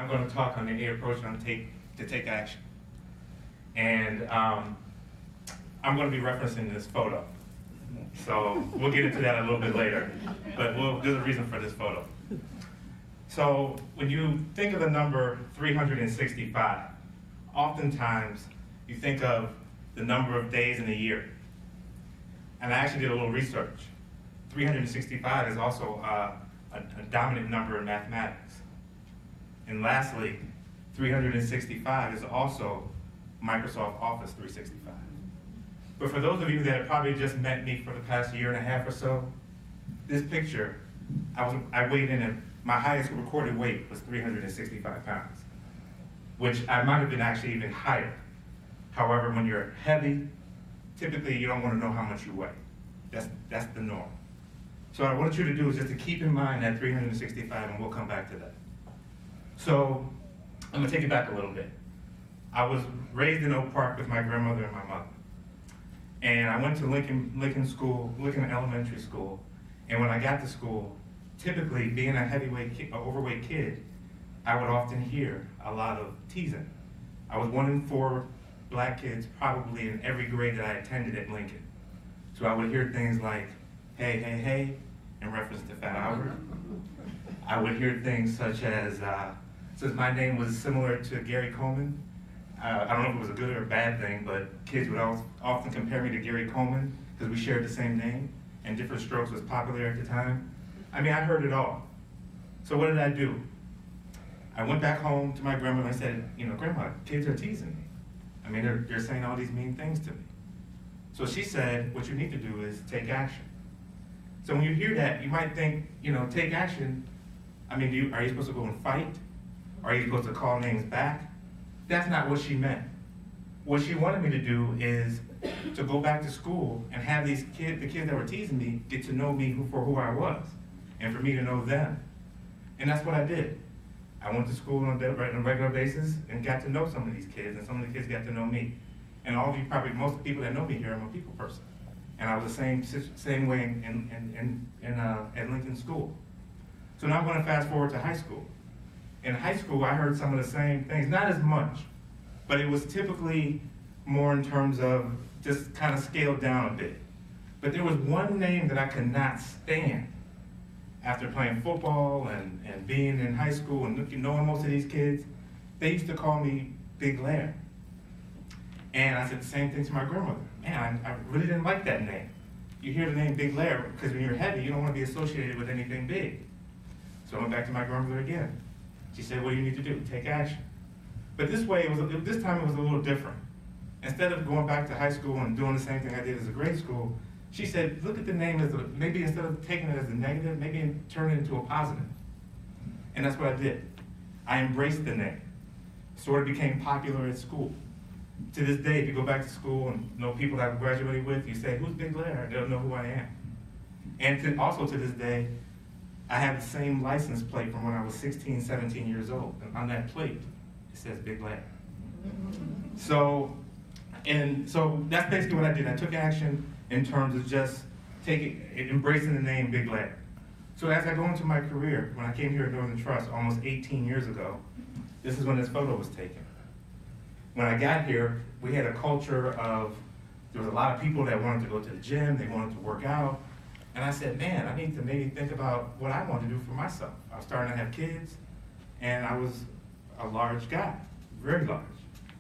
I'm going to talk on the approach on to take action. And I'm going to be referencing this photo. So we'll get into that a little bit later, but there's a reason for this photo. So when you think of the number 365, oftentimes you think of the number of days in a year. And I actually did a little research. 365 is also a dominant number in mathematics. And lastly, 365 is also Microsoft Office 365. But for those of you that have probably just met me for the past year and a half or so, this picture, I weighed in, and my highest recorded weight was 365 pounds, which I might have been actually even higher. However, when you're heavy, typically you don't want to know how much you weigh. That's the norm. So what I want you to do is just to keep in mind that 365, and we'll come back to that. So I'm gonna take it back a little bit. I was raised in Oak Park with my grandmother and my mother. And I went to Lincoln Elementary School. And when I got to school, typically being a overweight kid, I would often hear a lot of teasing. I was 1 in 4 black kids probably in every grade that I attended at Lincoln. So I would hear things like, hey, hey, hey, in reference to Fat Albert. I would hear things such as, since my name was similar to Gary Coleman, I don't know if it was a good or a bad thing, but kids would often compare me to Gary Coleman because we shared the same name and Different Strokes was popular at the time. I mean, I heard it all. So what did I do? I went back home to my grandmother and I said, you know, Grandma, kids are teasing me. I mean, they're saying all these mean things to me. So she said, what you need to do is take action. So when you hear that, you might think, you know, take action. I mean, are you supposed to go and fight? Are you supposed to call names back? That's not what she meant. What she wanted me to do is to go back to school and have the kids that were teasing me, get to know me for who I was, and for me to know them. And that's what I did. I went to school on a regular basis and got to know some of these kids, and some of the kids got to know me. And all of you, probably most of the people that know me here, I'm a people person. And I was the same way at Lincoln School. So now I'm going to fast forward to high school. In high school, I heard some of the same things, not as much, but it was typically more in terms of just kind of scaled down a bit. But there was one name that I could not stand after playing football and being in high school and knowing most of these kids. They used to call me Big Lair. And I said the same thing to my grandmother. Man, I really didn't like that name. You hear the name Big Lair, because when you're heavy, you don't want to be associated with anything big. So I went back to my grandmother again. She said, what do you need to do? Take action. But this time it was a little different. Instead of going back to high school and doing the same thing I did as a grade school, she said, look at the name as maybe instead of taking it as a negative, maybe turn it into a positive. And that's what I did. I embraced the name. Sort of became popular at school. To this day, if you go back to school and know people that I graduated with, you say, who's Big Lair? They'll know who I am. And also to this day, I have the same license plate from when I was 16, 17 years old. And on that plate, it says Big Lair. So that's basically what I did. I took action in terms of just embracing the name Big Lair. So as I go into my career, when I came here at Northern Trust almost 18 years ago, this is when this photo was taken. When I got here, we had a culture of, there was a lot of people that wanted to go to the gym, they wanted to work out. And I said, man, I need to maybe think about what I want to do for myself. I was starting to have kids, and I was a large guy, very large,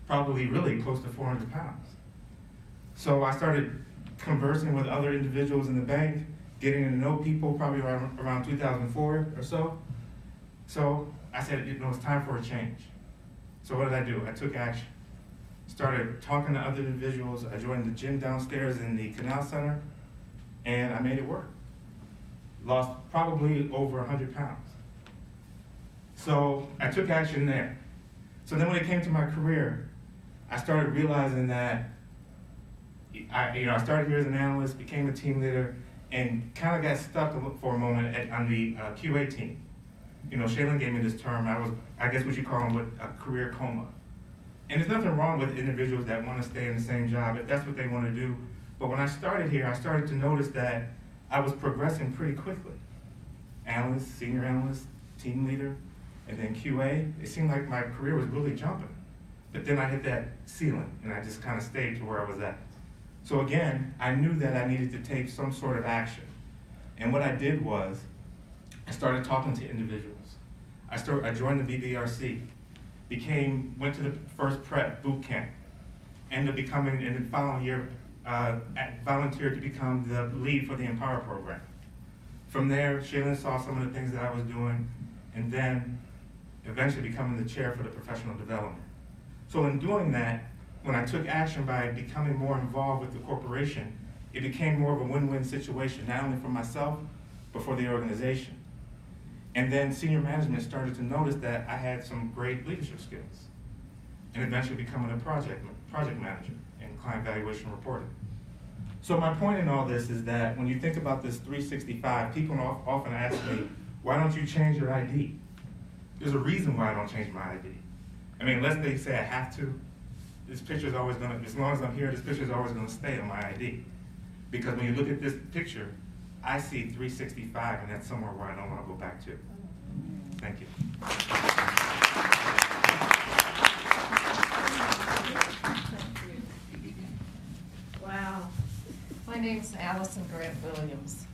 probably really close to 400 pounds. So I started conversing with other individuals in the bank, getting to know people probably around 2004 or so. So I said, you know, it's time for a change. So what did I do? I took action. Started talking to other individuals. I joined the gym downstairs in the Canal Center, and I made it work. Lost probably over 100 pounds. So I took action there. So then when it came to my career, I started realizing that I started here as an analyst, became a team leader, and kind of got stuck for a moment on the QA team. You know, Shaylin gave me this term, I guess what you call them, a career coma. And there's nothing wrong with individuals that want to stay in the same job if that's what they want to do. But when I started here, I started to notice that I was progressing pretty quickly. Analyst, senior analyst, team leader. And then QA, it seemed like my career was really jumping. But then I hit that ceiling, and I just kind of stayed to where I was at. So again, I knew that I needed to take some sort of action. And what I did was, I started talking to individuals. I joined the BBRC, went to the first prep boot camp, ended up becoming, in the following year, volunteered to become the lead for the Empower program. From there, Shaylin saw some of the things that I was doing, and then eventually becoming the chair for the professional development. So in doing that, when I took action by becoming more involved with the corporation, it became more of a win-win situation, not only for myself, but for the organization. And then senior management started to notice that I had some great leadership skills, and eventually becoming a project manager in client valuation reporting. So my point in all this is that when you think about this 365, people often ask me, why don't you change your ID? There's a reason why I don't change my ID. I mean, unless they say I have to, this picture's always gonna, as long as I'm here, this picture's always gonna stay on my ID. Because when you look at this picture, I see 365, and that's somewhere where I don't wanna go back to. Thank you. Wow. My name's Allison Grant Williams.